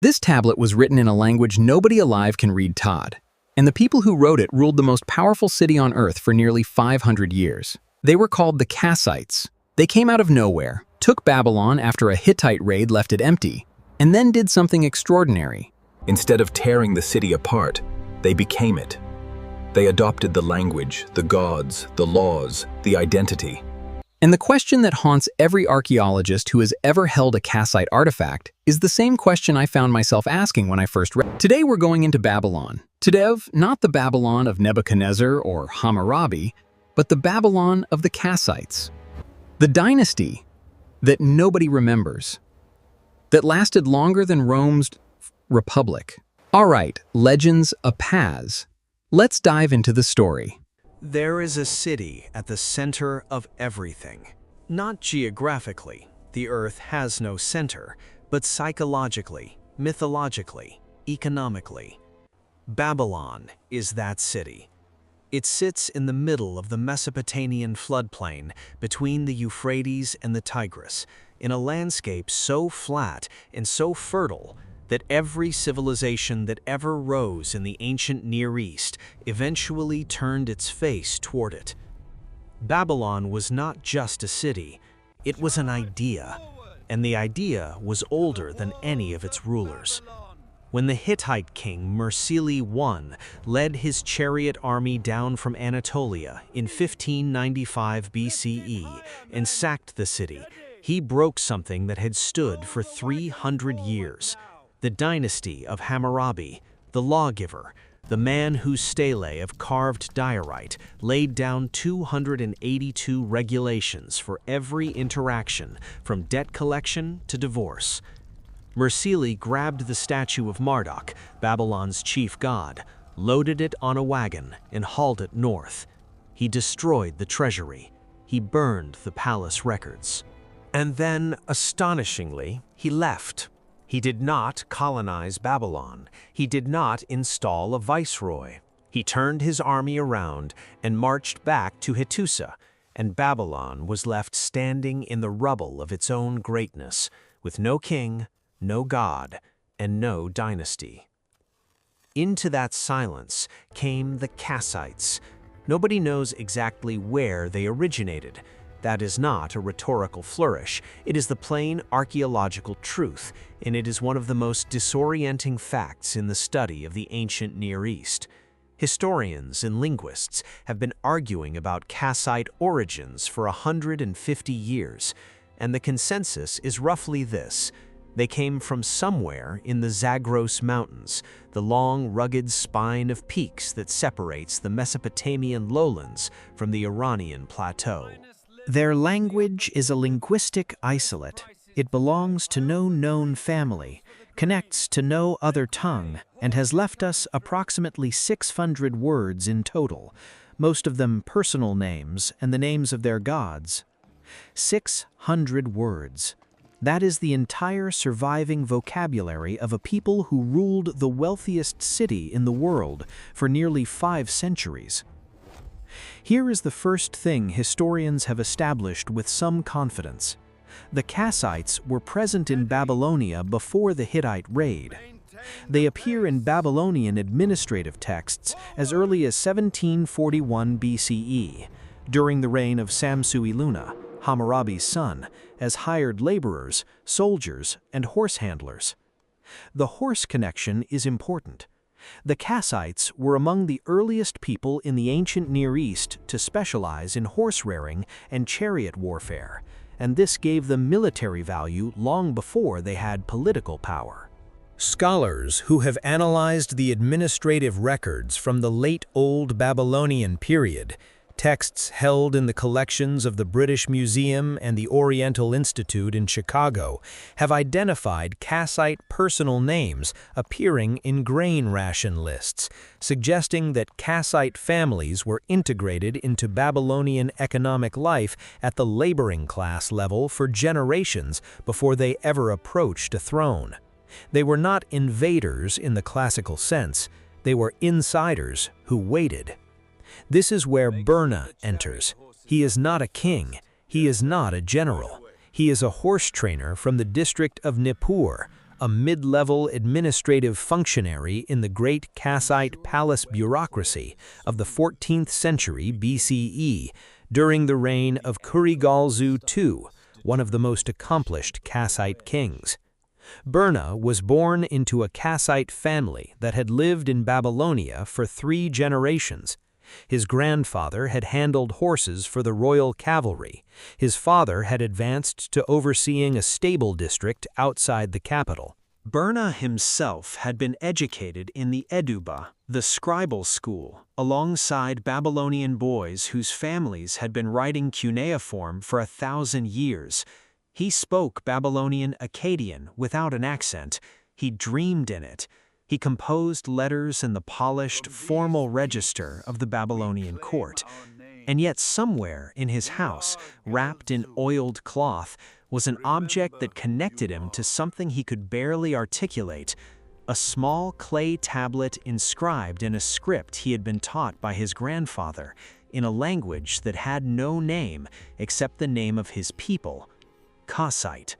This tablet was written in a language nobody alive can read Todd, and the people who wrote it ruled the most powerful city on Earth for nearly 500 years. They were called the Kassites. They came out of nowhere, took Babylon after a Hittite raid left it empty, and then did something extraordinary. Instead of tearing the city apart, they became it. They adopted the language, the gods, the laws, the identity. And the question that haunts every archaeologist who has ever held a Kassite artifact is the same question I found myself asking when I first read. Today we're going into Babylon. Today, not the Babylon of Nebuchadnezzar or Hammurabi, but the Babylon of the Kassites. The dynasty that nobody remembers, that lasted longer than Rome's republic. All right, legends apaz. Let's dive into the story. There is a city at the center of everything. Not geographically, the Earth has no center, but psychologically, mythologically, economically. Babylon is that city. It sits in the middle of the Mesopotamian floodplain between the Euphrates and the Tigris, in a landscape so flat and so fertile that every civilization that ever rose in the ancient Near East eventually turned its face toward it. Babylon was not just a city, it was an idea, and the idea was older than any of its rulers. When the Hittite king Mursili I led his chariot army down from Anatolia in 1595 BCE and sacked the city, he broke something that had stood for 300 years. The dynasty of Hammurabi, the lawgiver, the man whose stele of carved diorite laid down 282 regulations for every interaction, from debt collection to divorce. Mursili grabbed the statue of Marduk, Babylon's chief god, loaded it on a wagon, and hauled it north. He destroyed the treasury. He burned the palace records. And then, astonishingly, he left. He did not colonize Babylon. He did not install a viceroy. He turned his army around and marched back to Hattusa, and Babylon was left standing in the rubble of its own greatness, with no king, no god, and no dynasty. Into that silence came the Kassites. Nobody knows exactly where they originated. That is not a rhetorical flourish. It is the plain archaeological truth, and it is one of the most disorienting facts in the study of the ancient Near East. Historians and linguists have been arguing about Kassite origins for 150 years, and the consensus is roughly this. They came from somewhere in the Zagros Mountains, the long, rugged spine of peaks that separates the Mesopotamian lowlands from the Iranian plateau. Their language is a linguistic isolate. It belongs to no known family, connects to no other tongue, and has left us approximately 600 words in total, most of them personal names and the names of their gods. 600 words. That is the entire surviving vocabulary of a people who ruled the wealthiest city in the world for nearly 5 centuries. Here is the first thing historians have established with some confidence. The Kassites were present in Babylonia before the Hittite raid. They appear in Babylonian administrative texts as early as 1741 BCE, during the reign of Samsu-iluna, Hammurabi's son, as hired laborers, soldiers, and horse handlers. The horse connection is important. The Kassites were among the earliest people in the ancient Near East to specialize in horse rearing and chariot warfare, and this gave them military value long before they had political power. Scholars who have analyzed the administrative records from the late Old Babylonian period, texts held in the collections of the British Museum and the Oriental Institute in Chicago, have identified Kassite personal names appearing in grain ration lists, suggesting that Kassite families were integrated into Babylonian economic life at the laboring class level for generations before they ever approached a throne. They were not invaders in the classical sense, they were insiders who waited. This is where Burna enters. He is not a king, he is not a general. He is a horse trainer from the district of Nippur, a mid-level administrative functionary in the great Kassite palace bureaucracy of the 14th century BCE during the reign of Kurigalzu II, one of the most accomplished Kassite kings. Berna was born into a Kassite family that had lived in Babylonia for 3 generations. His grandfather had handled horses for the royal cavalry. His father had advanced to overseeing a stable district outside the capital. Berna himself had been educated in the Eduba, the scribal school, alongside Babylonian boys whose families had been writing cuneiform for 1,000 years. He spoke Babylonian Akkadian without an accent. He dreamed in it. He composed letters in the polished, formal register of the Babylonian court. And yet somewhere in his house, wrapped in oiled cloth, was an object that connected him to something he could barely articulate, a small clay tablet inscribed in a script he had been taught by his grandfather, in a language that had no name except the name of his people, Kassite.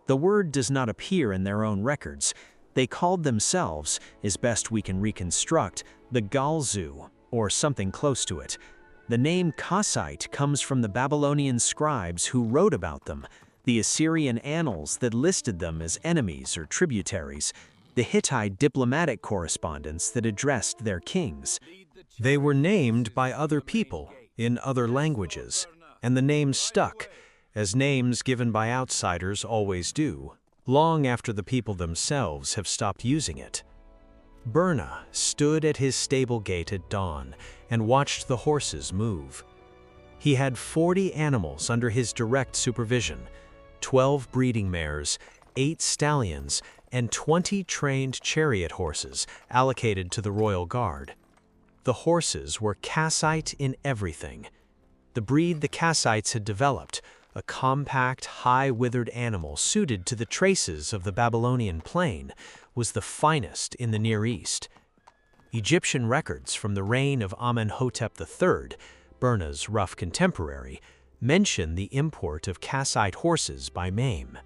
The word does not appear in their own records. They called themselves, as best we can reconstruct, the Galzu, or something close to it. The name Kassite comes from the Babylonian scribes who wrote about them, the Assyrian annals that listed them as enemies or tributaries, the Hittite diplomatic correspondence that addressed their kings. They were named by other people in other languages, and the names stuck, as names given by outsiders always do, long after the people themselves have stopped using it. Berna stood at his stable gate at dawn and watched the horses move. He had 40 animals under his direct supervision, 12 breeding mares, 8 stallions, and 20 trained chariot horses allocated to the royal guard. The horses were Kassite in everything. The breed the Kassites had developed, a compact, high-withered animal suited to the traces of the Babylonian plain, was the finest in the Near East. Egyptian records from the reign of Amenhotep III, Berna's rough contemporary, mention the import of Kassite horses by Mame.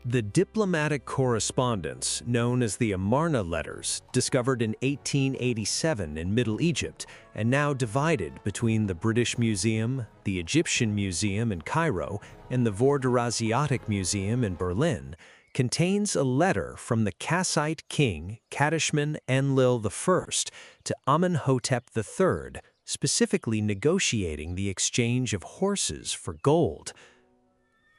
The diplomatic correspondence, known as the Amarna letters, discovered in 1887 in Middle Egypt and now divided between the British Museum, the Egyptian Museum in Cairo, and the Vorderasiatic Museum in Berlin, contains a letter from the Kassite king Kadishman Enlil I to Amenhotep III, specifically negotiating the exchange of horses for gold.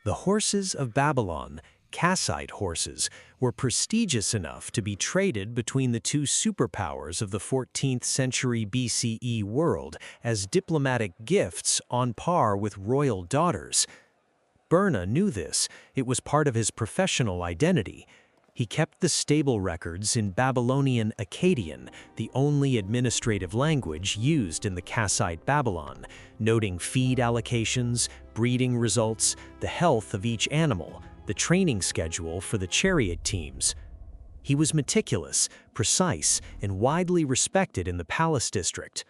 The horses of Babylon, Kassite horses, were prestigious enough to be traded between the 2 superpowers of the 14th century BCE world as diplomatic gifts on par with royal daughters. Berna knew this. It was part of his professional identity. He kept the stable records in Babylonian Akkadian, the only administrative language used in the Kassite Babylon, noting feed allocations, breeding results, the health of each animal, the training schedule for the chariot teams. He was meticulous, precise, and widely respected in the palace district.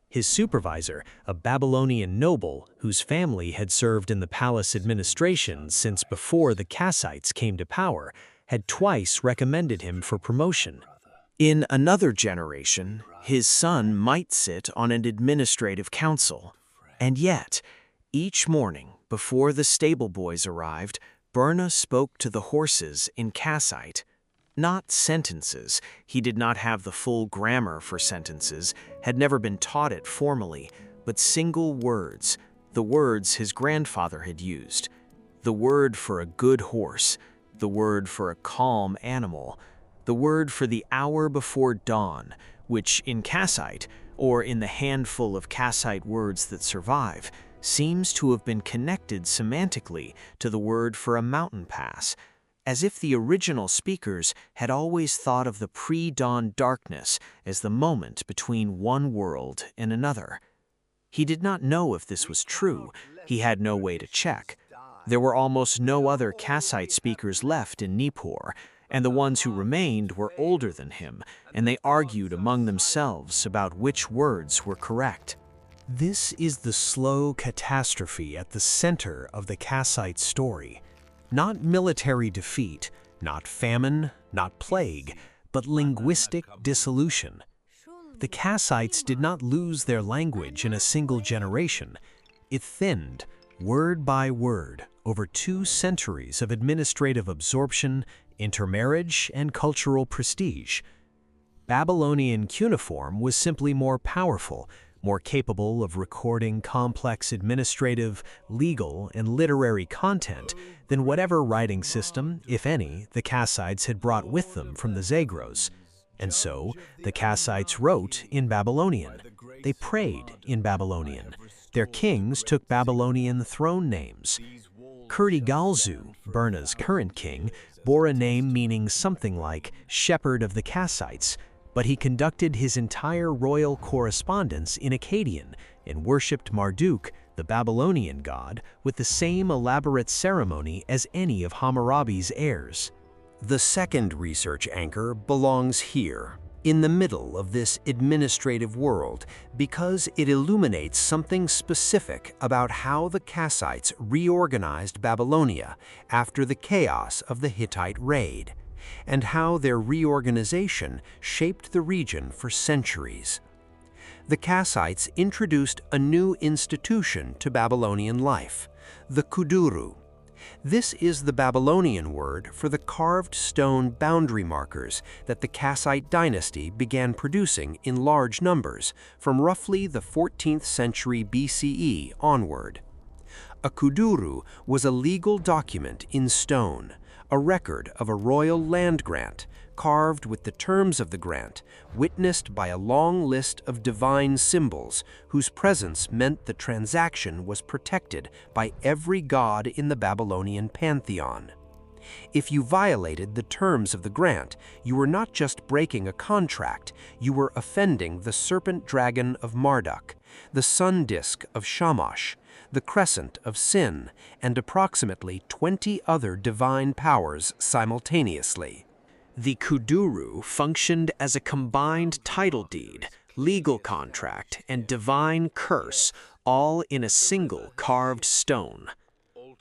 His supervisor, a Babylonian noble whose family had served in the palace administration since before the Kassites came to power, had twice recommended him for promotion. In another generation, his son might sit on an administrative council. And yet, each morning before the stable boys arrived, Berna spoke to the horses in Kassite. Not sentences. He did not have the full grammar for sentences, had never been taught it formally, but single words, the words his grandfather had used. The word for a good horse, the word for a calm animal, the word for the hour before dawn, which in Kassite, or in the handful of Kassite words that survive, seems to have been connected semantically to the word for a mountain pass, as if the original speakers had always thought of the pre-dawn darkness as the moment between one world and another. He did not know if this was true. He had no way to check. There were almost no other Kassite speakers left in Nippur, and the ones who remained were older than him, and they argued among themselves about which words were correct. This is the slow catastrophe at the center of the Kassite story. Not military defeat, not famine, not plague, but linguistic dissolution. The Kassites did not lose their language in a single generation. It thinned, word by word, over 2 centuries of administrative absorption, intermarriage, and cultural prestige. Babylonian cuneiform was simply more powerful, more capable of recording complex administrative, legal, and literary content than whatever writing system, if any, the Kassites had brought with them from the Zagros. And so, the Kassites wrote in Babylonian. They prayed in Babylonian. Their kings took Babylonian throne names. Kurtigalzu, Burna's current king, bore a name meaning something like shepherd of the Kassites, but he conducted his entire royal correspondence in Akkadian and worshipped Marduk, the Babylonian god, with the same elaborate ceremony as any of Hammurabi's heirs. The second research anchor belongs here, in the middle of this administrative world, because it illuminates something specific about how the Kassites reorganized Babylonia after the chaos of the Hittite raid, and how their reorganization shaped the region for centuries. The Kassites introduced a new institution to Babylonian life, the kuduru. This is the Babylonian word for the carved stone boundary markers that the Kassite dynasty began producing in large numbers from roughly the 14th century BCE onward. A kuduru was a legal document in stone, a record of a royal land grant, carved with the terms of the grant, witnessed by a long list of divine symbols whose presence meant the transaction was protected by every god in the Babylonian pantheon. If you violated the terms of the grant, you were not just breaking a contract, you were offending the serpent dragon of Marduk, the sun disk of Shamash, the crescent of Sin, and approximately 20 other divine powers simultaneously. The kuduru functioned as a combined title deed, legal contract, and divine curse, all in a single carved stone.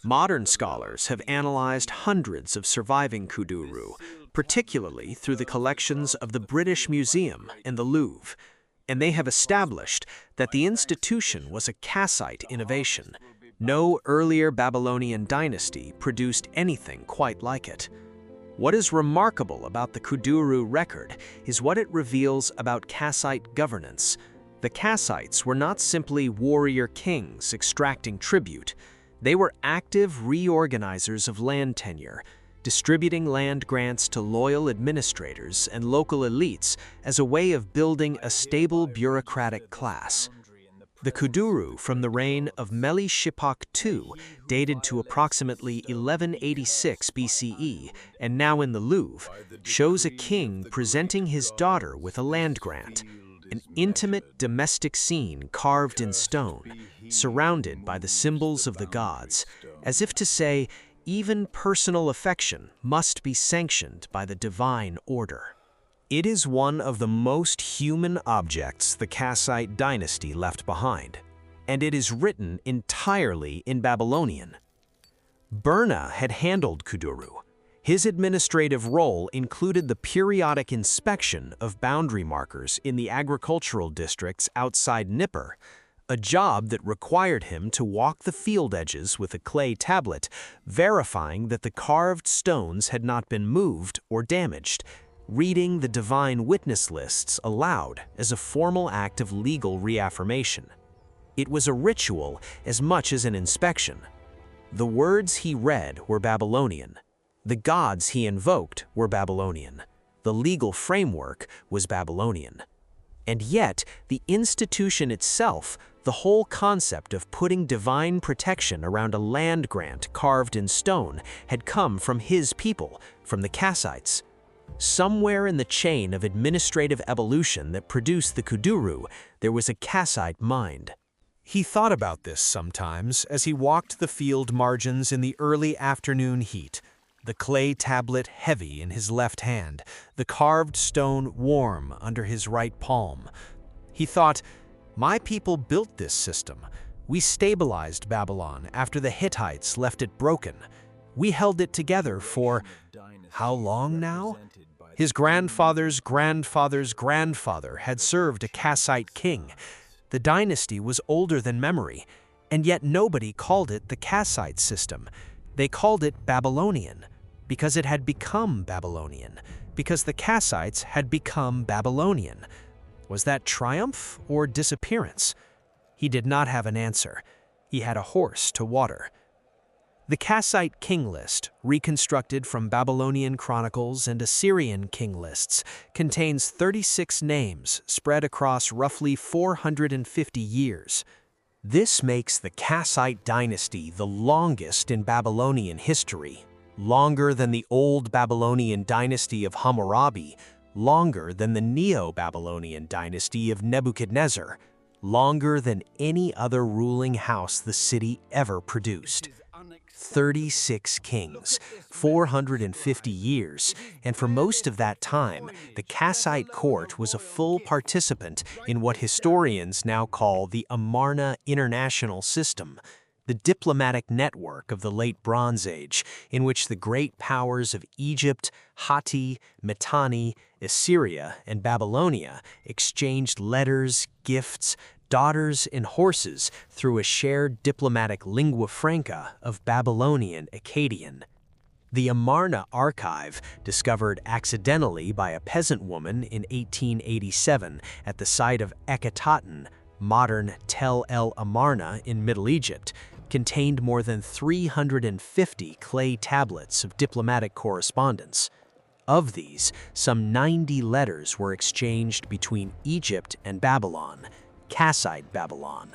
Modern scholars have analyzed hundreds of surviving kuduru, particularly through the collections of the British Museum and the Louvre, and they have established that the institution was a Kassite innovation. No earlier Babylonian dynasty produced anything quite like it. What is remarkable about the kuduru record is what it reveals about Kassite governance. The Kassites were not simply warrior kings extracting tribute. They were active reorganizers of land tenure, distributing land grants to loyal administrators and local elites as a way of building a stable bureaucratic class. The kuduru from the reign of Melishipak II, dated to approximately 1186 BCE and now in the Louvre, shows a king presenting his daughter with a land grant, an intimate domestic scene carved in stone, surrounded by the symbols of the gods, as if to say, even personal affection must be sanctioned by the divine order. It is one of the most human objects the Kassite dynasty left behind, and it is written entirely in Babylonian. Burna had handled kuduru. His administrative role included the periodic inspection of boundary markers in the agricultural districts outside Nippur, a job that required him to walk the field edges with a clay tablet, verifying that the carved stones had not been moved or damaged, reading the divine witness lists aloud as a formal act of legal reaffirmation. It was a ritual as much as an inspection. The words he read were Babylonian. The gods he invoked were Babylonian. The legal framework was Babylonian. And yet, the institution itself, the whole concept of putting divine protection around a land grant carved in stone, had come from his people, from the Kassites. Somewhere in the chain of administrative evolution that produced the kuduru, there was a Kassite mind. He thought about this sometimes as he walked the field margins in the early afternoon heat, the clay tablet heavy in his left hand, the carved stone warm under his right palm. He thought, my people built this system. We stabilized Babylon after the Hittites left it broken. We held it together for how long now? His grandfather's grandfather's grandfather had served a Kassite king. The dynasty was older than memory, and yet nobody called it the Kassite system. They called it Babylonian, because it had become Babylonian, because the Kassites had become Babylonian. Was that triumph or disappearance? He did not have an answer. He had a horse to water. The Kassite king list, reconstructed from Babylonian chronicles and Assyrian king lists, contains 36 names spread across roughly 450 years. This makes the Kassite dynasty the longest in Babylonian history, longer than the Old Babylonian dynasty of Hammurabi, longer than the Neo-Babylonian dynasty of Nebuchadnezzar, longer than any other ruling house the city ever produced. 36 kings, 450 years, and for most of that time, the Kassite court was a full participant in what historians now call the Amarna international system, the diplomatic network of the late Bronze Age, in which the great powers of Egypt, Hittite, Mitanni, Assyria, and Babylonia exchanged letters, gifts, daughters, and horses through a shared diplomatic lingua franca of Babylonian Akkadian. The Amarna archive, discovered accidentally by a peasant woman in 1887 at the site of Ekataten, modern Tel El Amarna in Middle Egypt, contained more than 350 clay tablets of diplomatic correspondence. Of these, some 90 letters were exchanged between Egypt and Babylon, Kassite Babylon.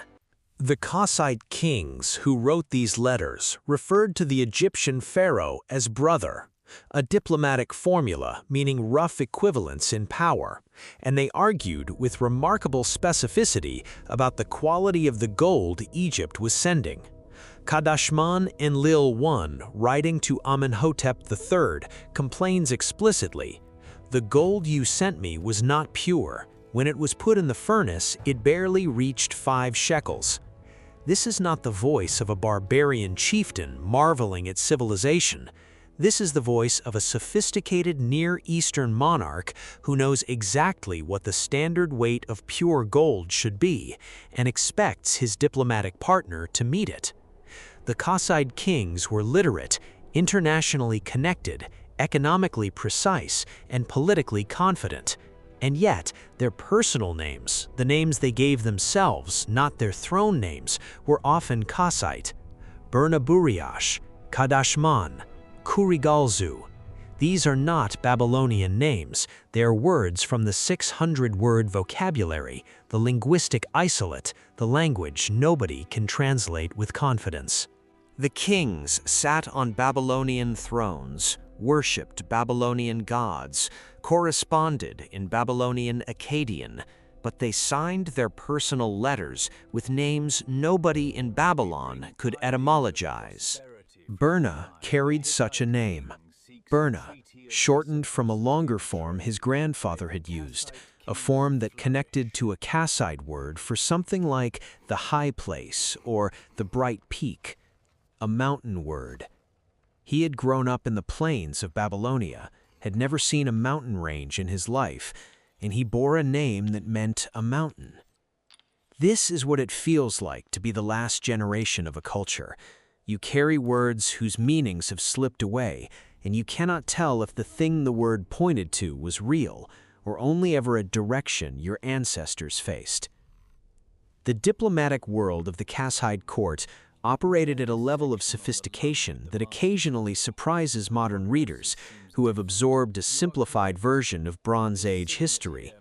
The Kassite kings who wrote these letters referred to the Egyptian pharaoh as brother, a diplomatic formula meaning rough equivalence in power, and they argued with remarkable specificity about the quality of the gold Egypt was sending. Kadashman Enlil I, writing to Amenhotep III, complains explicitly, "The gold you sent me was not pure. When it was put in the furnace, it barely reached 5 shekels." This is not the voice of a barbarian chieftain marveling at civilization. This is the voice of a sophisticated Near Eastern monarch who knows exactly what the standard weight of pure gold should be and expects his diplomatic partner to meet it. The Kassite kings were literate, internationally connected, economically precise, and politically confident. And yet, their personal names, the names they gave themselves, not their throne names, were often Kassite. Burnaburiash, Kadashman, Kurigalzu. These are not Babylonian names, they are words from the 600-word vocabulary, the linguistic isolate, the language nobody can translate with confidence. The kings sat on Babylonian thrones, worshipped Babylonian gods, corresponded in Babylonian Akkadian, but they signed their personal letters with names nobody in Babylon could etymologize. Burna carried such a name. Burna, shortened from a longer form his grandfather had used, a form that connected to a Kassite word for something like the high place or the bright peak, a mountain word. He had grown up in the plains of Babylonia, had never seen a mountain range in his life, and he bore a name that meant a mountain. This is what it feels like to be the last generation of a culture. You carry words whose meanings have slipped away, and you cannot tell if the thing the word pointed to was real, or only ever a direction your ancestors faced. The diplomatic world of the Kassite court operated at a level of sophistication that occasionally surprises modern readers who have absorbed a simplified version of Bronze Age history.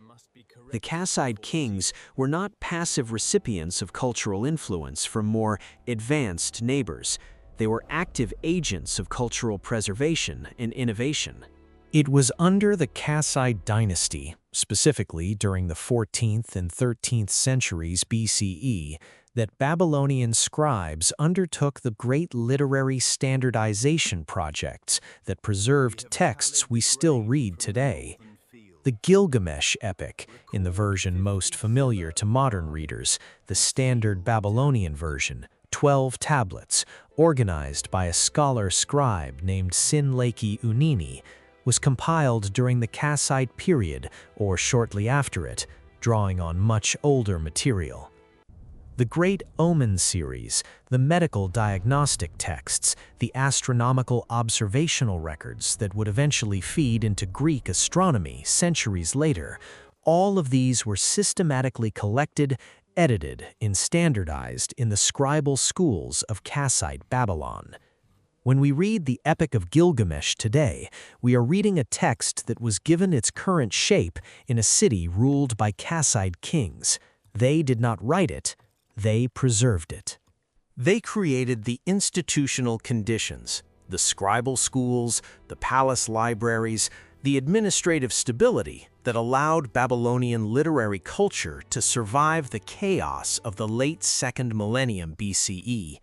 The Kassite kings were not passive recipients of cultural influence from more advanced neighbors. They were active agents of cultural preservation and innovation. It was under the Kassite dynasty, specifically during the 14th and 13th centuries BCE, that Babylonian scribes undertook the great literary standardization projects that preserved texts we still read today. The Gilgamesh epic, in the version most familiar to modern readers, the standard Babylonian version, 12 tablets, organized by a scholar scribe named Sinlaki Unini, was compiled during the Kassite period or shortly after it, drawing on much older material. The Great Omen series, the medical diagnostic texts, the astronomical observational records that would eventually feed into Greek astronomy centuries later, all of these were systematically collected, edited, and standardized in the scribal schools of Kassite Babylon. When we read the Epic of Gilgamesh today, we are reading a text that was given its current shape in a city ruled by Kassite kings. They did not write it, they preserved it. They created the institutional conditions, the scribal schools, the palace libraries, the administrative stability that allowed Babylonian literary culture to survive the chaos of the late 2nd millennium BCE.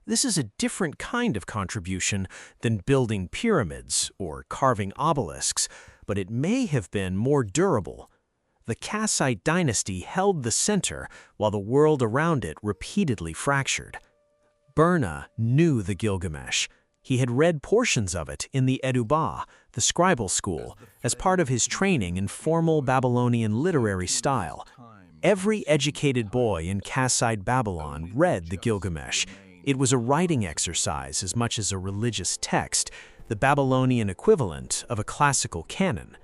This is a different kind of contribution than building pyramids or carving obelisks, but it may have been more durable. The Kassite dynasty held the center while the world around it repeatedly fractured. Burna knew the Gilgamesh. He had read portions of it in the Edubah, the scribal school, as part of his training in formal Babylonian literary style. Every educated boy in Kassite Babylon read the Gilgamesh. It was a writing exercise as much as a religious text, the Babylonian equivalent of a classical canon.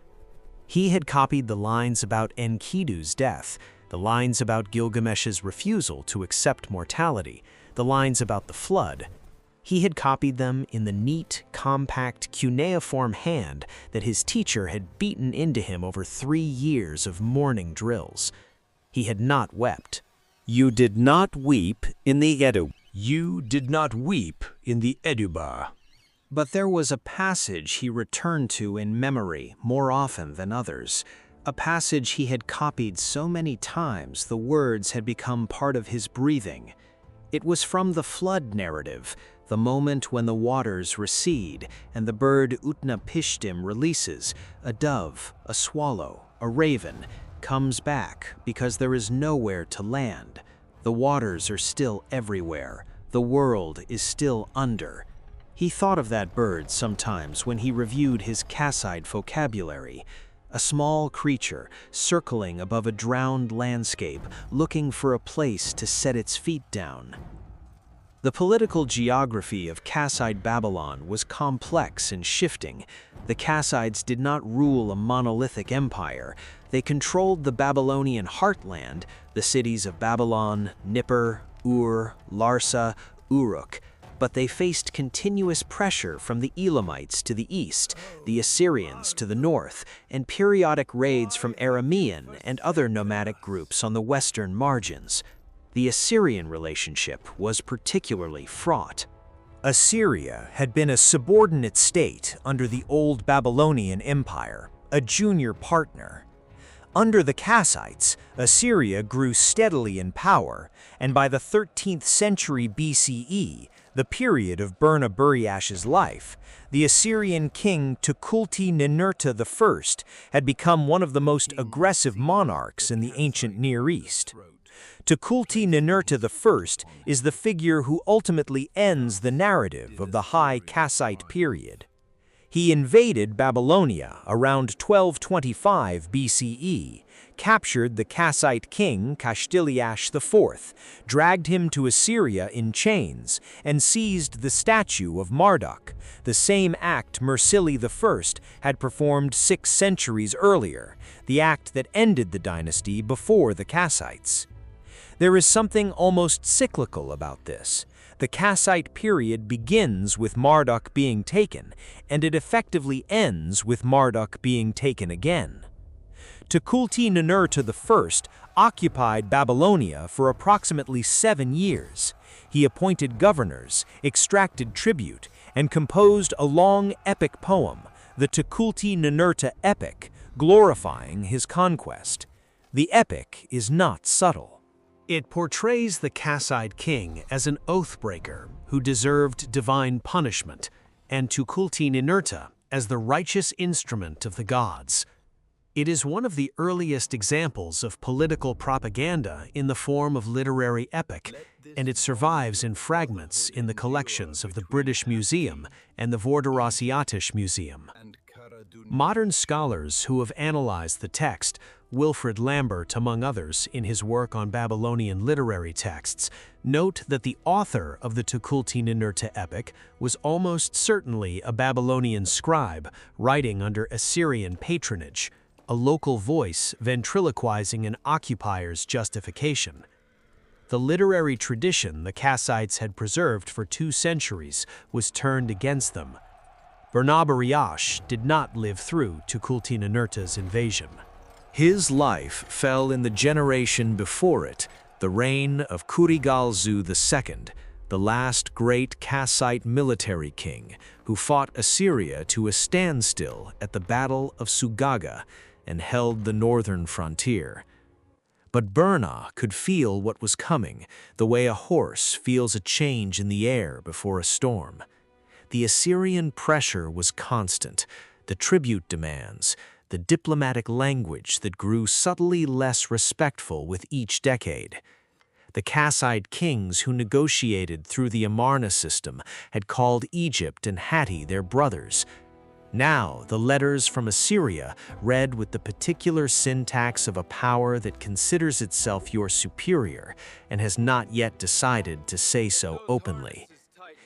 He had copied the lines about Enkidu's death, the lines about Gilgamesh's refusal to accept mortality, the lines about the flood. He had copied them in the neat, compact, cuneiform hand that his teacher had beaten into him over 3 years of morning drills. He had not wept. You did not weep in the Edu. You did not weep in the Edubah. But there was a passage he returned to in memory more often than others, a passage he had copied so many times the words had become part of his breathing. It was from the flood narrative, the moment when the waters recede and the bird Utnapishtim releases, a dove, a swallow, a raven, comes back because there is nowhere to land. The waters are still everywhere. The world is still under. He thought of that bird sometimes when he reviewed his Kassite vocabulary, a small creature circling above a drowned landscape, looking for a place to set its feet down. The political geography of Kassite Babylon was complex and shifting. The Kassites did not rule a monolithic empire. They controlled the Babylonian heartland, the cities of Babylon, Nippur, Ur, Larsa, Uruk. But they faced continuous pressure from the Elamites to the east, the Assyrians to the north, and periodic raids from Aramean and other nomadic groups on the western margins. The Assyrian relationship was particularly fraught. Assyria had been a subordinate state under the old Babylonian Empire, a junior partner. Under the Kassites, Assyria grew steadily in power, and by the 13th century BCE, the period of Burna-Buriash's life, the Assyrian king Tukulti-Ninurta I had become one of the most aggressive monarchs in the ancient Near East. Tukulti-Ninurta I is the figure who ultimately ends the narrative of the High Kassite period. He invaded Babylonia around 1225 BCE, captured the Kassite king Kashtiliash IV, dragged him to Assyria in chains, and seized the statue of Marduk, the same act Mursili I had performed 6 centuries earlier, the act that ended the dynasty before the Kassites. There is something almost cyclical about this. The Kassite period begins with Marduk being taken, and it effectively ends with Marduk being taken again. Tukulti-Ninurta I occupied Babylonia for approximately 7 years. He appointed governors, extracted tribute, and composed a long epic poem, the Tukulti-Ninurta Epic, glorifying his conquest. The epic is not subtle. It portrays the Kassite king as an oath-breaker who deserved divine punishment, and Tukulti-Ninurta as the righteous instrument of the gods. It is one of the earliest examples of political propaganda in the form of literary epic, and it survives in fragments in the collections of the British Museum and the Vorderasiatisch Museum. Modern scholars who have analyzed the text, Wilfrid Lambert among others in his work on Babylonian literary texts, note that the author of the Tukulti-Ninurta epic was almost certainly a Babylonian scribe writing under Assyrian patronage, a local voice ventriloquizing an occupier's justification. The literary tradition the Kassites had preserved for 2 centuries was turned against them. Bernabariash did not live through Tukulti-Ninurta's invasion. His life fell in the generation before it, the reign of Kurigalzu II, the last great Kassite military king who fought Assyria to a standstill at the Battle of Sugaga and held the northern frontier. But Berna could feel what was coming, the way a horse feels a change in the air before a storm. The Assyrian pressure was constant, the tribute demands, the diplomatic language that grew subtly less respectful with each decade. The Kassite kings who negotiated through the Amarna system had called Egypt and Hatti their brothers. Now, the letters from Assyria, read with the particular syntax of a power that considers itself your superior and has not yet decided to say so openly.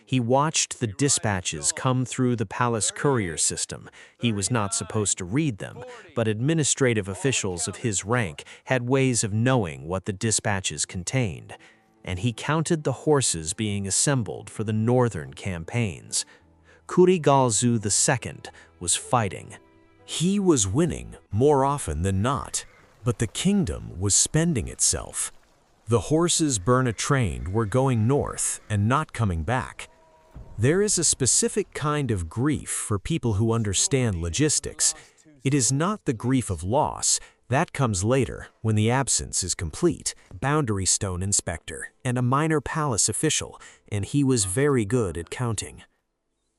He watched the dispatches come through the palace courier system. He was not supposed to read them, but administrative officials of his rank had ways of knowing what the dispatches contained, and he counted the horses being assembled for the northern campaigns. Kurigalzu II was fighting. He was winning more often than not, but the kingdom was spending itself. The horses Berna trained were going north and not coming back. There is a specific kind of grief for people who understand logistics. It is not the grief of loss. That comes later, when the absence is complete. Boundary stone inspector and a minor palace official, and he was very good at counting.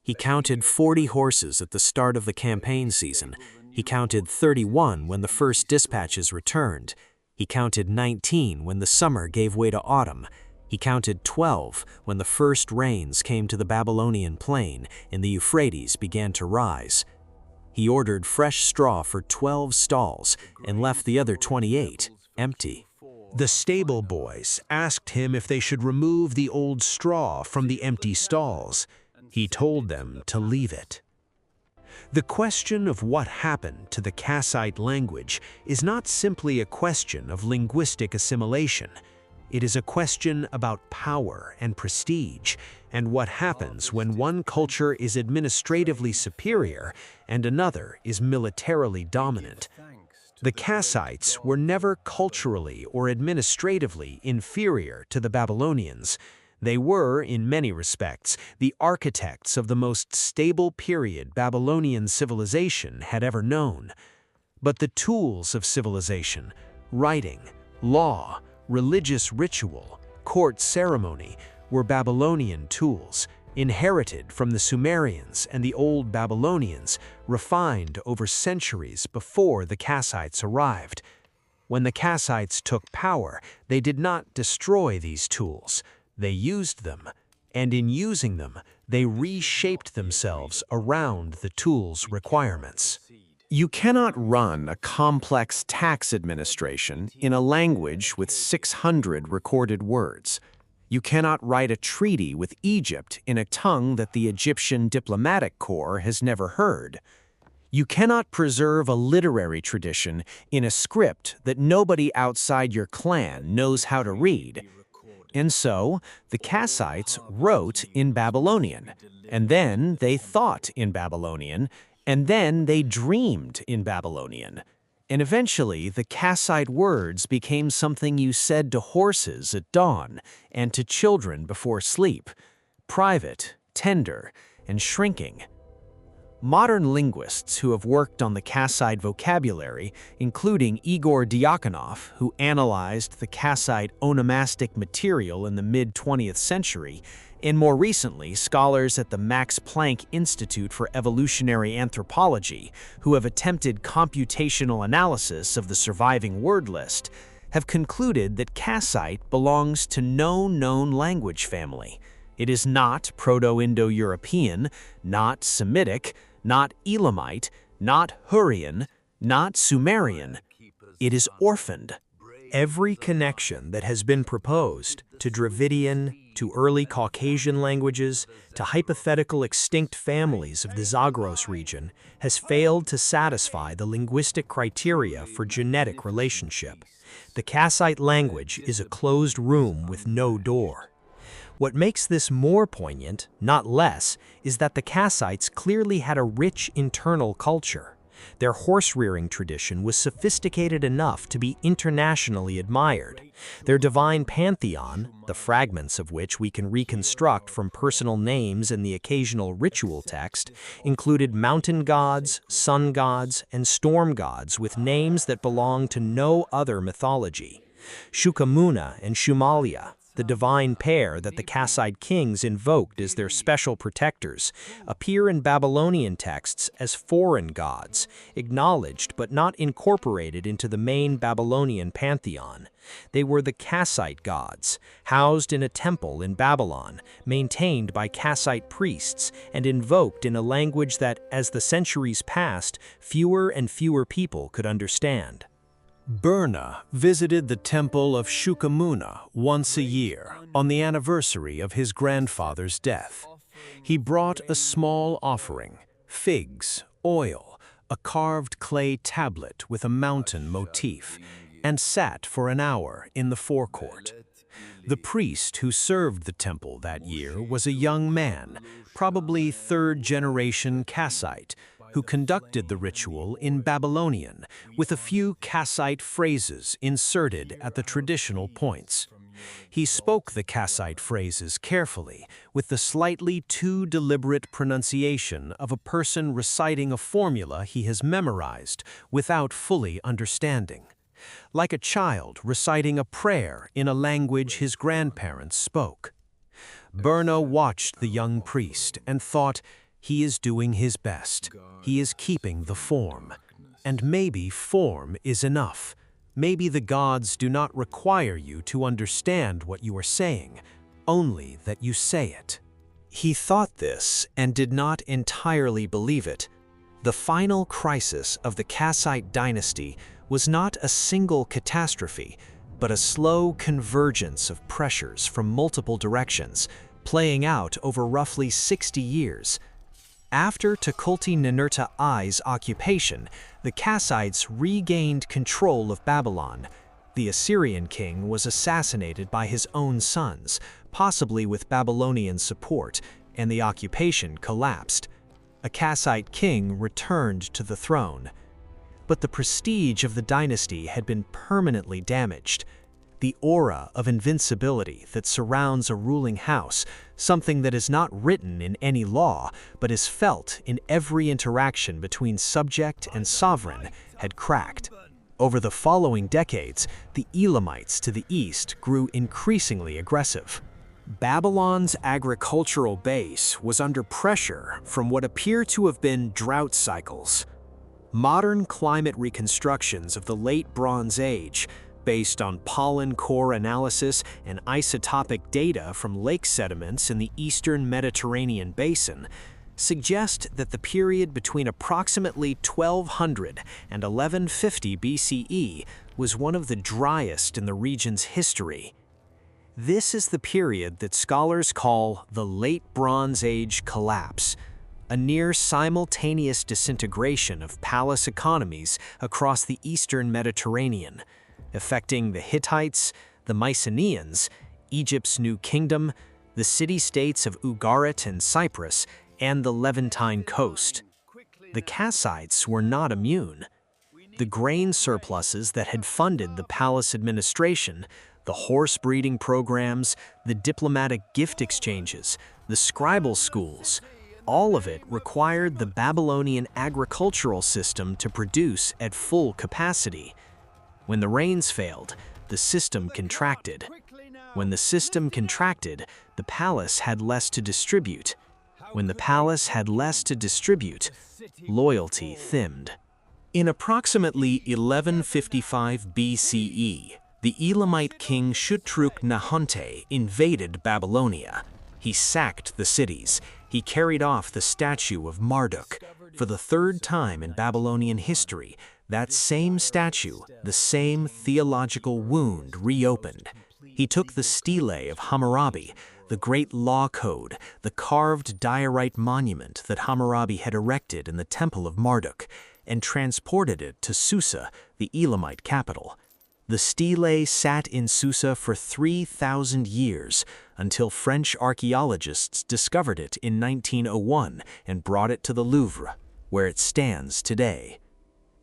He counted 40 horses at the start of the campaign season. He counted 31 when the first dispatches returned. He counted 19 when the summer gave way to autumn. He counted 12 when the first rains came to the Babylonian plain and the Euphrates began to rise. He ordered fresh straw for 12 stalls and left the other 28 empty. The stable boys asked him if they should remove the old straw from the empty stalls. He told them to leave it. The question of what happened to the Kassite language is not simply a question of linguistic assimilation. It is a question about power and prestige, and what happens when one culture is administratively superior and another is militarily dominant. The Kassites were never culturally or administratively inferior to the Babylonians. They were, in many respects, the architects of the most stable period Babylonian civilization had ever known. But the tools of civilization, writing, law, religious ritual, court ceremony, were Babylonian tools, inherited from the Sumerians and the Old Babylonians, refined over centuries before the Kassites arrived. When the Kassites took power, they did not destroy these tools. They used them, and in using them, they reshaped themselves around the tools' requirements. You cannot run a complex tax administration in a language with 600 recorded words. You cannot write a treaty with Egypt in a tongue that the Egyptian diplomatic corps has never heard. You cannot preserve a literary tradition in a script that nobody outside your clan knows how to read. And so, the Kassites wrote in Babylonian, and then they thought in Babylonian, and then they dreamed in Babylonian. And eventually, the Kassite words became something you said to horses at dawn and to children before sleep, private, tender, and shrinking. Modern linguists who have worked on the Kassite vocabulary, including Igor Diakonov, who analyzed the Kassite onomastic material in the mid-20th century, and more recently, scholars at the Max Planck Institute for Evolutionary Anthropology, who have attempted computational analysis of the surviving word list, have concluded that Kassite belongs to no known language family. It is not Proto-Indo-European, not Semitic, not Elamite, Not Hurrian, not Sumerian. It is orphaned. Every connection that has been proposed to Dravidian, to early Caucasian languages, to hypothetical extinct families of the Zagros region has failed to satisfy the linguistic criteria for genetic relationship. The Kassite language is a closed room with no door. What makes this more poignant, not less, is that the Kassites clearly had a rich internal culture. Their horse-rearing tradition was sophisticated enough to be internationally admired. Their divine pantheon, the fragments of which we can reconstruct from personal names and the occasional ritual text, included mountain gods, sun gods, and storm gods with names that belong to no other mythology. Shukamuna and Shumalia, the divine pair that the Kassite kings invoked as their special protectors, appear in Babylonian texts as foreign gods, acknowledged but not incorporated into the main Babylonian pantheon. They were the Kassite gods, housed in a temple in Babylon, maintained by Kassite priests, and invoked in a language that, as the centuries passed, fewer and fewer people could understand. Burna visited the temple of Shukamuna once a year on the anniversary of his grandfather's death. He brought a small offering, figs, oil, a carved clay tablet with a mountain motif, and sat for an hour in the forecourt. The priest who served the temple that year was a young man, probably third-generation Kassite, who conducted the ritual in Babylonian, with a few Kassite phrases inserted at the traditional points. He spoke the Kassite phrases carefully, with the slightly too deliberate pronunciation of a person reciting a formula he has memorized without fully understanding. Like a child reciting a prayer in a language his grandparents spoke. Burna watched the young priest and thought, he is doing his best. He is keeping the form. And maybe form is enough. Maybe the gods do not require you to understand what you are saying, only that you say it. He thought this and did not entirely believe it. The final crisis of the Kassite dynasty was not a single catastrophe, but a slow convergence of pressures from multiple directions, playing out over roughly 60 years. After Tukulti-Ninurta I's occupation, the Kassites regained control of Babylon. The Assyrian king was assassinated by his own sons, possibly with Babylonian support, and the occupation collapsed. A Kassite king returned to the throne. But the prestige of the dynasty had been permanently damaged. The aura of invincibility that surrounds a ruling house, something that is not written in any law, but is felt in every interaction between subject and sovereign, had cracked. Over the following decades, the Elamites to the east grew increasingly aggressive. Babylon's agricultural base was under pressure from what appear to have been drought cycles. Modern climate reconstructions of the Late Bronze Age, based on pollen core analysis and isotopic data from lake sediments in the eastern Mediterranean basin, suggest that the period between approximately 1200 and 1150 BCE was one of the driest in the region's history. This is the period that scholars call the Late Bronze Age collapse, a near-simultaneous disintegration of palace economies across the eastern Mediterranean, affecting the Hittites, the Mycenaeans, Egypt's New Kingdom, the city-states of Ugarit and Cyprus, and the Levantine coast. The Kassites were not immune. The grain surpluses that had funded the palace administration, the horse breeding programs, the diplomatic gift exchanges, the scribal schools, all of it required the Babylonian agricultural system to produce at full capacity. When the rains failed, the system contracted. When the system contracted, the palace had less to distribute. When the palace had less to distribute, loyalty thinned. In approximately 1155 BCE, the Elamite king Shutruk-Nahonte invaded Babylonia. He sacked the cities. He carried off the statue of Marduk. For the third time in Babylonian history, that same statue, the same theological wound reopened. He took the stele of Hammurabi, the great law code, the carved diorite monument that Hammurabi had erected in the Temple of Marduk, and transported it to Susa, the Elamite capital. The stele sat in Susa for 3,000 years until French archaeologists discovered it in 1901 and brought it to the Louvre, where it stands today.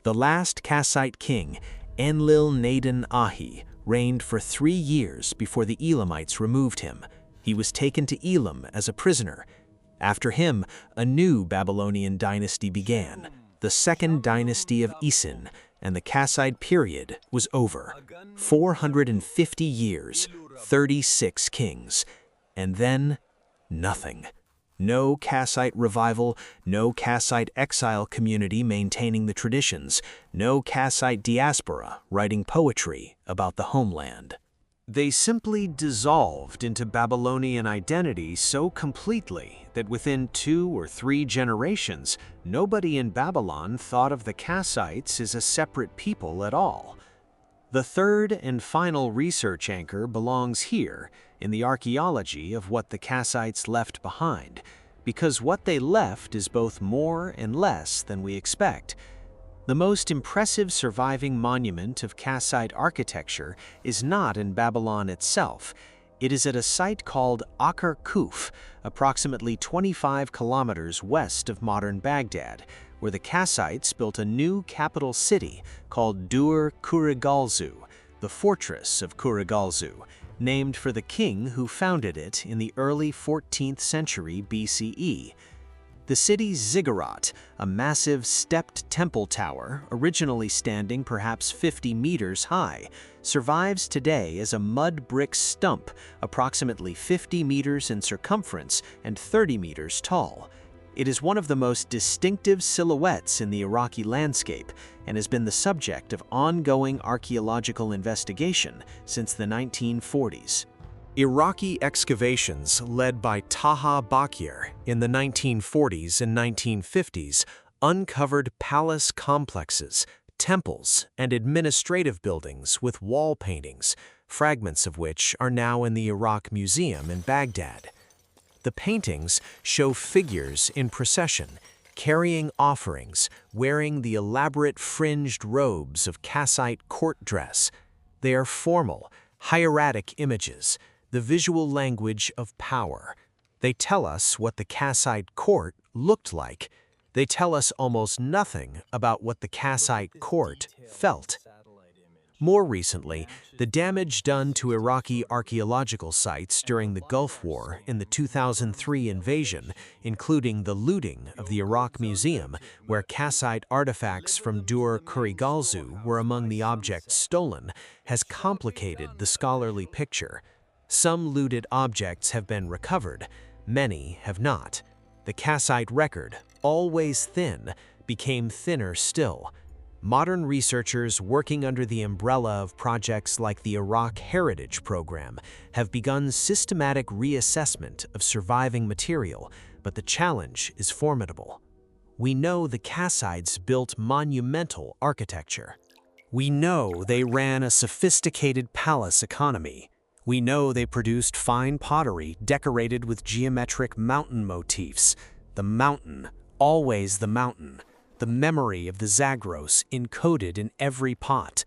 The last Kassite king, Enlil-nadin-ahi, reigned for 3 years before the Elamites removed him. He was taken to Elam as a prisoner. After him, a new Babylonian dynasty began, the second dynasty of Isin, and the Kassite period was over. 450 years, 36 kings, and then nothing. No Kassite revival, no Kassite exile community maintaining the traditions, no Kassite diaspora writing poetry about the homeland. They simply dissolved into Babylonian identity so completely that within 2 or 3 generations, nobody in Babylon thought of the Kassites as a separate people at all. The third and final research anchor belongs here, in the archaeology of what the Kassites left behind, because what they left is both more and less than we expect. The most impressive surviving monument of Kassite architecture is not in Babylon itself. It is at a site called Akhar Kuf, approximately 25 kilometers west of modern Baghdad, where the Kassites built a new capital city called Dur-Kurigalzu, the fortress of Kurigalzu, named for the king who founded it in the early 14th century BCE. The city's ziggurat, a massive stepped temple tower, originally standing perhaps 50 meters high, survives today as a mud brick stump approximately 50 meters in circumference and 30 meters tall. It is one of the most distinctive silhouettes in the Iraqi landscape and has been the subject of ongoing archaeological investigation since the 1940s. Iraqi excavations led by Taha Bakir in the 1940s and 1950s uncovered palace complexes, temples, and administrative buildings with wall paintings, fragments of which are now in the Iraq Museum in Baghdad. The paintings show figures in procession, carrying offerings, wearing the elaborate fringed robes of Kassite court dress. They are formal, hieratic images, the visual language of power. They tell us what the Kassite court looked like. They tell us almost nothing about what the Kassite court felt. More recently, the damage done to Iraqi archaeological sites during the Gulf War in the 2003 invasion, including the looting of the Iraq Museum, where Kassite artifacts from Dur-Kurigalzu were among the objects stolen, has complicated the scholarly picture. Some looted objects have been recovered, many have not. The Kassite record, always thin, became thinner still. Modern researchers working under the umbrella of projects like the Iraq Heritage Program have begun systematic reassessment of surviving material, but the challenge is formidable. We know the Kassites built monumental architecture. We know they ran a sophisticated palace economy. We know they produced fine pottery decorated with geometric mountain motifs. The mountain, always the mountain. The memory of the Zagros encoded in every pot.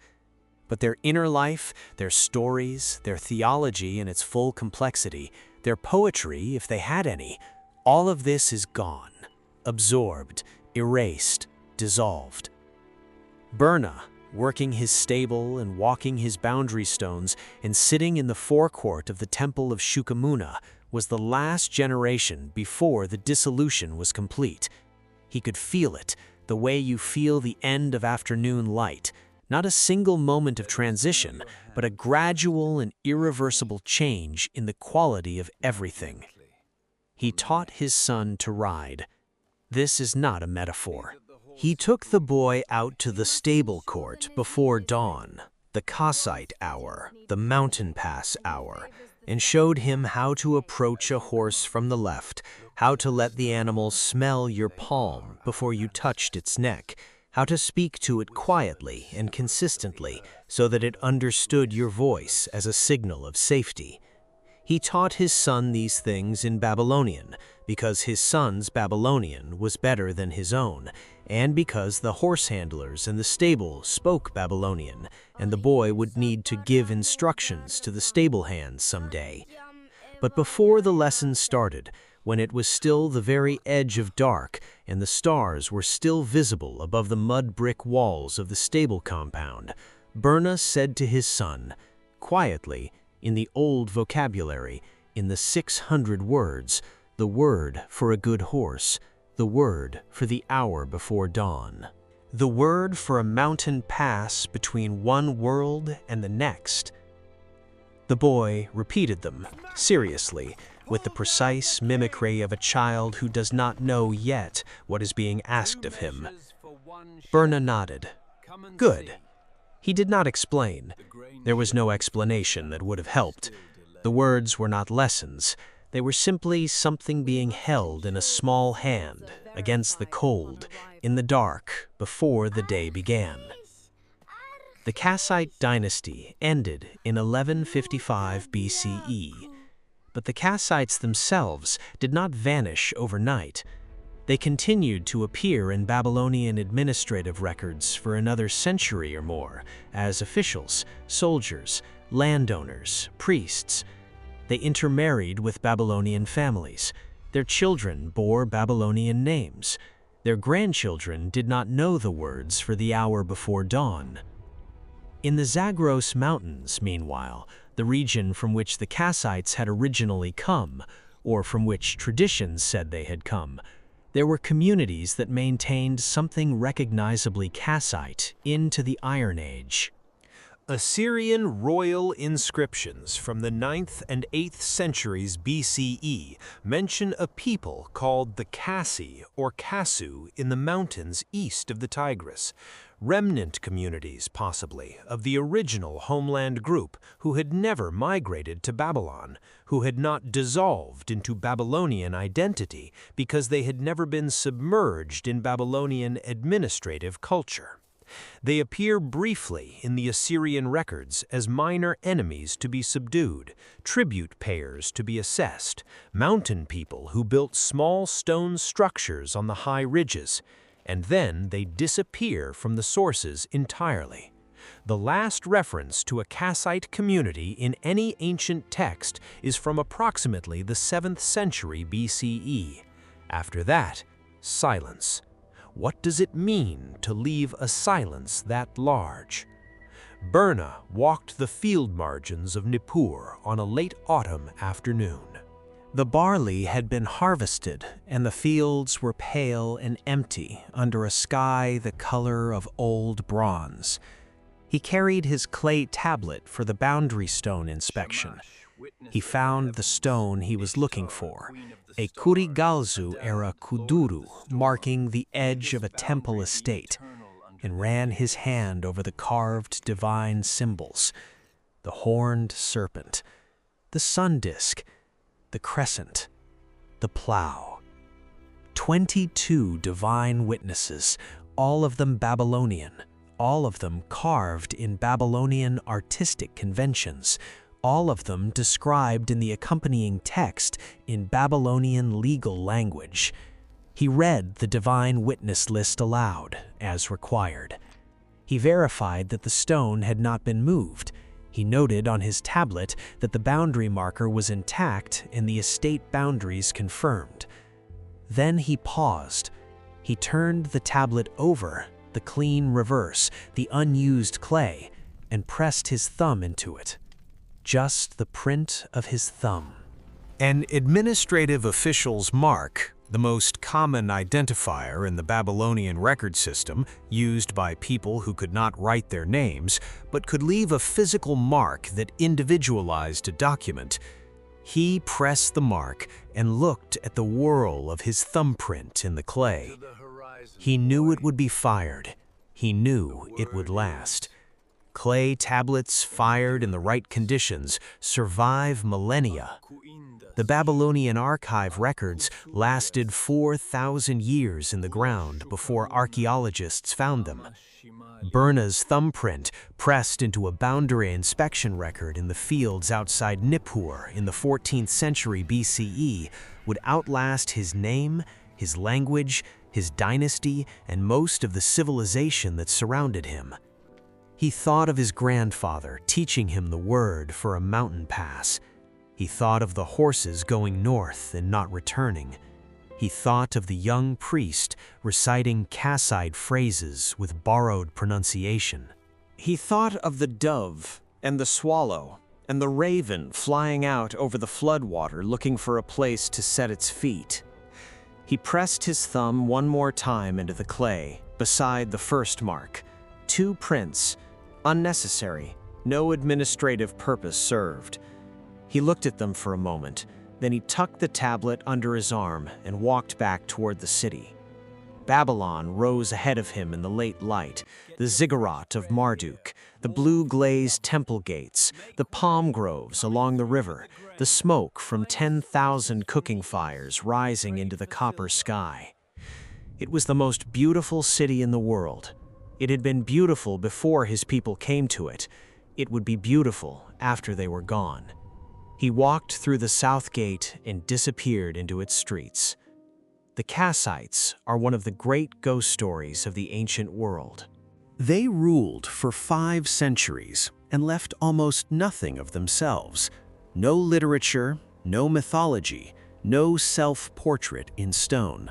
But their inner life, their stories, their theology in its full complexity, their poetry, if they had any, all of this is gone, absorbed, erased, dissolved. Burna, working his stable and walking his boundary stones and sitting in the forecourt of the temple of Shukamuna, was the last generation before the dissolution was complete. He could feel it, the way you feel the end of afternoon light, not a single moment of transition, but a gradual and irreversible change in the quality of everything. He taught his son to ride. This is not a metaphor. He took the boy out to the stable court before dawn, the Kassite hour, the mountain pass hour, and showed him how to approach a horse from the left, how to let the animal smell your palm before you touched its neck, how to speak to it quietly and consistently so that it understood your voice as a signal of safety. He taught his son these things in Babylonian, because his son's Babylonian was better than his own, and because the horse handlers in the stable spoke Babylonian, and the boy would need to give instructions to the stable hands someday. But before the lesson started, when it was still the very edge of dark and the stars were still visible above the mud brick walls of the stable compound, Berna said to his son, quietly, in the old vocabulary, in the 600 words, the word for a good horse, the word for the hour before dawn, the word for a mountain pass between one world and the next. The boy repeated them, seriously, with the precise mimicry of a child who does not know yet what is being asked of him. Berna nodded. Good. He did not explain. There was no explanation that would have helped. The words were not lessons. They were simply something being held in a small hand, against the cold, in the dark, before the day began. The Kassite dynasty ended in 1155 BCE, but the Kassites themselves did not vanish overnight. They continued to appear in Babylonian administrative records for another century or more as officials, soldiers, landowners, priests. They intermarried with Babylonian families. Their children bore Babylonian names. Their grandchildren did not know the words for the hour before dawn. In the Zagros Mountains, meanwhile, the region from which the Kassites had originally come, or from which traditions said they had come, there were communities that maintained something recognizably Kassite into the Iron Age. Assyrian royal inscriptions from the 9th and 8th centuries BCE mention a people called the Kassi or Kassu in the mountains east of the Tigris, remnant communities, possibly, of the original homeland group who had never migrated to Babylon, who had not dissolved into Babylonian identity because they had never been submerged in Babylonian administrative culture. They appear briefly in the Assyrian records as minor enemies to be subdued, tribute payers to be assessed, mountain people who built small stone structures on the high ridges, and then they disappear from the sources entirely. The last reference to a Kassite community in any ancient text is from approximately the 7th century BCE. After that, silence. What does it mean to leave a silence that large? Berna walked the field margins of Nippur on a late autumn afternoon. The barley had been harvested, and the fields were pale and empty under a sky the color of old bronze. He carried his clay tablet for the boundary stone inspection. He found the stone he was looking for, a Kurigalzu-era kuduru marking the edge of a temple estate, and ran his hand over the carved divine symbols, the horned serpent, the sun disk, the crescent, the plow. 22 divine witnesses, all of them Babylonian, all of them carved in Babylonian artistic conventions, all of them described in the accompanying text in Babylonian legal language. He read the divine witness list aloud, as required. He verified that the stone had not been moved. He noted on his tablet that the boundary marker was intact and the estate boundaries confirmed. Then he paused. He turned the tablet over, the clean reverse, the unused clay, and pressed his thumb into it. Just the print of his thumb. An administrative official's mark, the most common identifier in the Babylonian record system, used by people who could not write their names, but could leave a physical mark that individualized a document. He pressed the mark and looked at the whirl of his thumbprint in the clay. He knew it would be fired. He knew it would last. Clay tablets fired in the right conditions survive millennia. The Babylonian archive records lasted 4,000 years in the ground before archaeologists found them. Burna's thumbprint, pressed into a boundary inspection record in the fields outside Nippur in the 14th century BCE, would outlast his name, his language, his dynasty, and most of the civilization that surrounded him. He thought of his grandfather teaching him the word for a mountain pass. He thought of the horses going north and not returning. He thought of the young priest reciting Kassite phrases with borrowed pronunciation. He thought of the dove and the swallow and the raven flying out over the floodwater looking for a place to set its feet. He pressed his thumb one more time into the clay beside the first mark. 2 prints, unnecessary, no administrative purpose served. He looked at them for a moment, then he tucked the tablet under his arm and walked back toward the city. Babylon rose ahead of him in the late light, the ziggurat of Marduk, the blue-glazed temple gates, the palm groves along the river, the smoke from 10,000 cooking fires rising into the copper sky. It was the most beautiful city in the world. It had been beautiful before his people came to it. It would be beautiful after they were gone. He walked through the south gate and disappeared into its streets. The Kassites are one of the great ghost stories of the ancient world. They ruled for 5 centuries and left almost nothing of themselves. No literature, no mythology, no self-portrait in stone.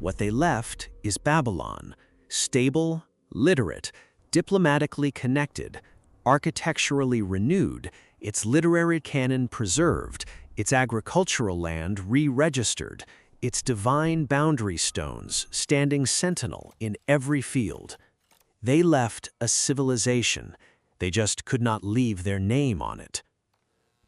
What they left is Babylon, stable, literate, diplomatically connected, architecturally renewed, its literary canon preserved, its agricultural land re-registered, its divine boundary stones standing sentinel in every field. They left a civilization. They just could not leave their name on it.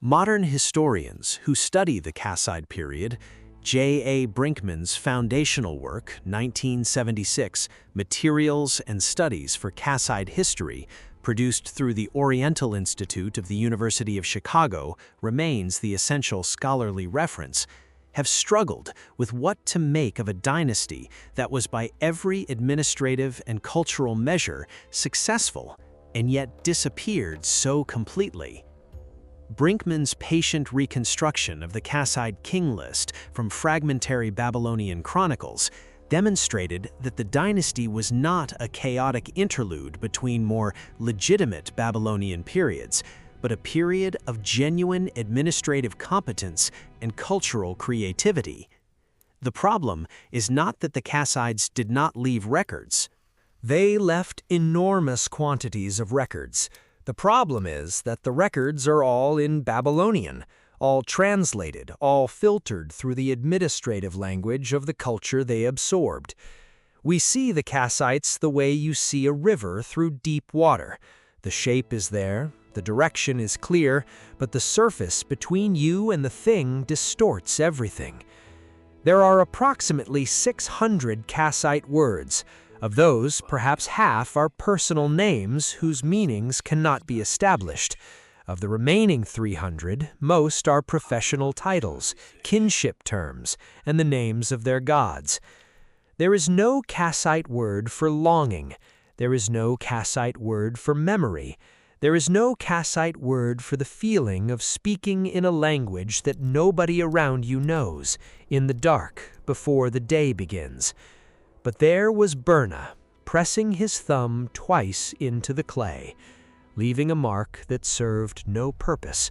Modern historians who study the Kassite period, J.A. Brinkman's foundational work, 1976, Materials and Studies for Kassite History, produced through the Oriental Institute of the University of Chicago, remains the essential scholarly reference, have struggled with what to make of a dynasty that was by every administrative and cultural measure successful and yet disappeared so completely. Brinkman's patient reconstruction of the Kassite king list from fragmentary Babylonian chronicles demonstrated that the dynasty was not a chaotic interlude between more legitimate Babylonian periods, but a period of genuine administrative competence and cultural creativity. The problem is not that the Kassites did not leave records. They left enormous quantities of records. The problem is that the records are all in Babylonian, all translated, all filtered through the administrative language of the culture they absorbed. We see the Kassites the way you see a river through deep water. The shape is there, the direction is clear, but the surface between you and the thing distorts everything. There are approximately 600 Kassite words. Of those, perhaps half are personal names whose meanings cannot be established. Of the remaining 300, most are professional titles, kinship terms, and the names of their gods. There is no Kassite word for longing. There is no Kassite word for memory. There is no Kassite word for the feeling of speaking in a language that nobody around you knows, in the dark, before the day begins. But there was Burna, pressing his thumb twice into the clay, leaving a mark that served no purpose,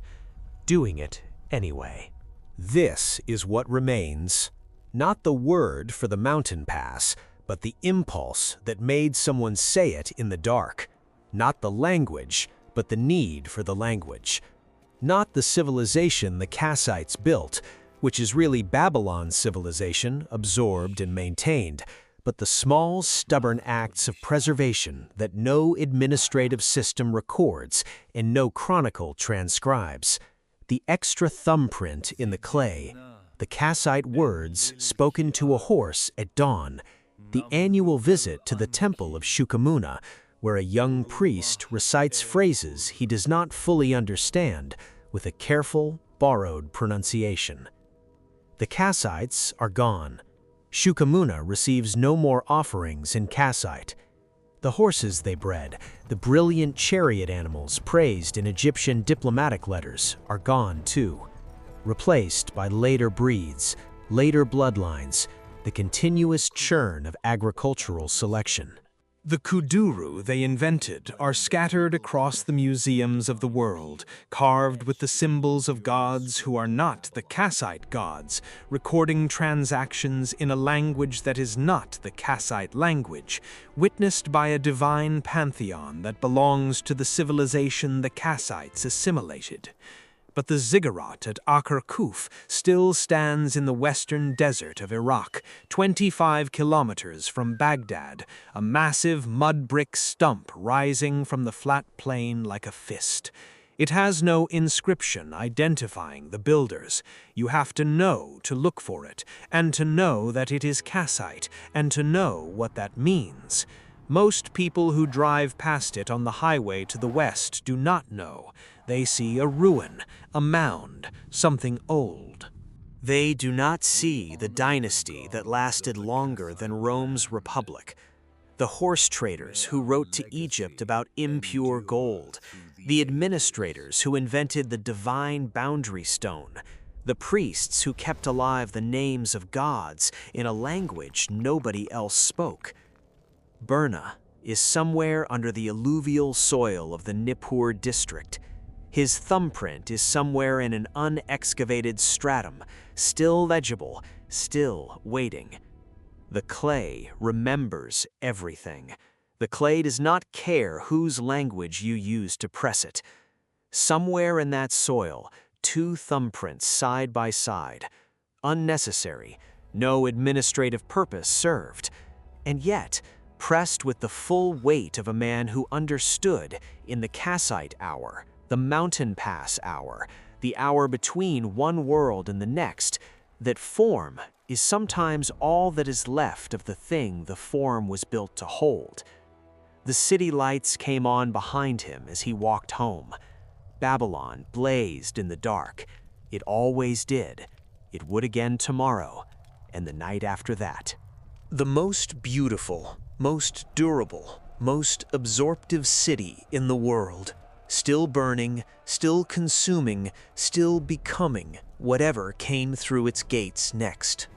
doing it anyway. This is what remains. Not the word for the mountain pass, but the impulse that made someone say it in the dark. Not the language, but the need for the language. Not the civilization the Kassites built, which is really Babylon's civilization, absorbed and maintained, but the small, stubborn acts of preservation that no administrative system records and no chronicle transcribes. The extra thumbprint in the clay, the Kassite words spoken to a horse at dawn, the annual visit to the temple of Shukamuna, where a young priest recites phrases he does not fully understand with a careful, borrowed pronunciation. The Kassites are gone. Shukamuna receives no more offerings in Kassite. The horses they bred, the brilliant chariot animals praised in Egyptian diplomatic letters, are gone too, replaced by later breeds, later bloodlines, the continuous churn of agricultural selection. The kuduru they invented are scattered across the museums of the world, carved with the symbols of gods who are not the Kassite gods, recording transactions in a language that is not the Kassite language, witnessed by a divine pantheon that belongs to the civilization the Kassites assimilated. But the ziggurat at Aker still stands in the western desert of Iraq, 25 kilometers from Baghdad, a massive mud brick stump rising from the flat plain like a fist. It has no inscription identifying the builders. You have to know to look for it, and to know that it is Kassite, and to know what that means. Most people who drive past it on the highway to the west do not know. They see a ruin, a mound, something old. They do not see the dynasty that lasted longer than Rome's republic, the horse traders who wrote to Egypt about impure gold, the administrators who invented the divine boundary stone, the priests who kept alive the names of gods in a language nobody else spoke. Burna is somewhere under the alluvial soil of the Nippur district. His thumbprint is somewhere in an unexcavated stratum, still legible, still waiting. The clay remembers everything. The clay does not care whose language you use to press it. Somewhere in that soil, two thumbprints side by side. Unnecessary, no administrative purpose served. And yet, pressed with the full weight of a man who understood in the Kassite hour, the mountain pass hour, the hour between one world and the next, that form is sometimes all that is left of the thing the form was built to hold. The city lights came on behind him as he walked home. Babylon blazed in the dark. It always did. It would again tomorrow, and the night after that. The most beautiful, most durable, most absorptive city in the world. Still burning, still consuming, still becoming whatever came through its gates next.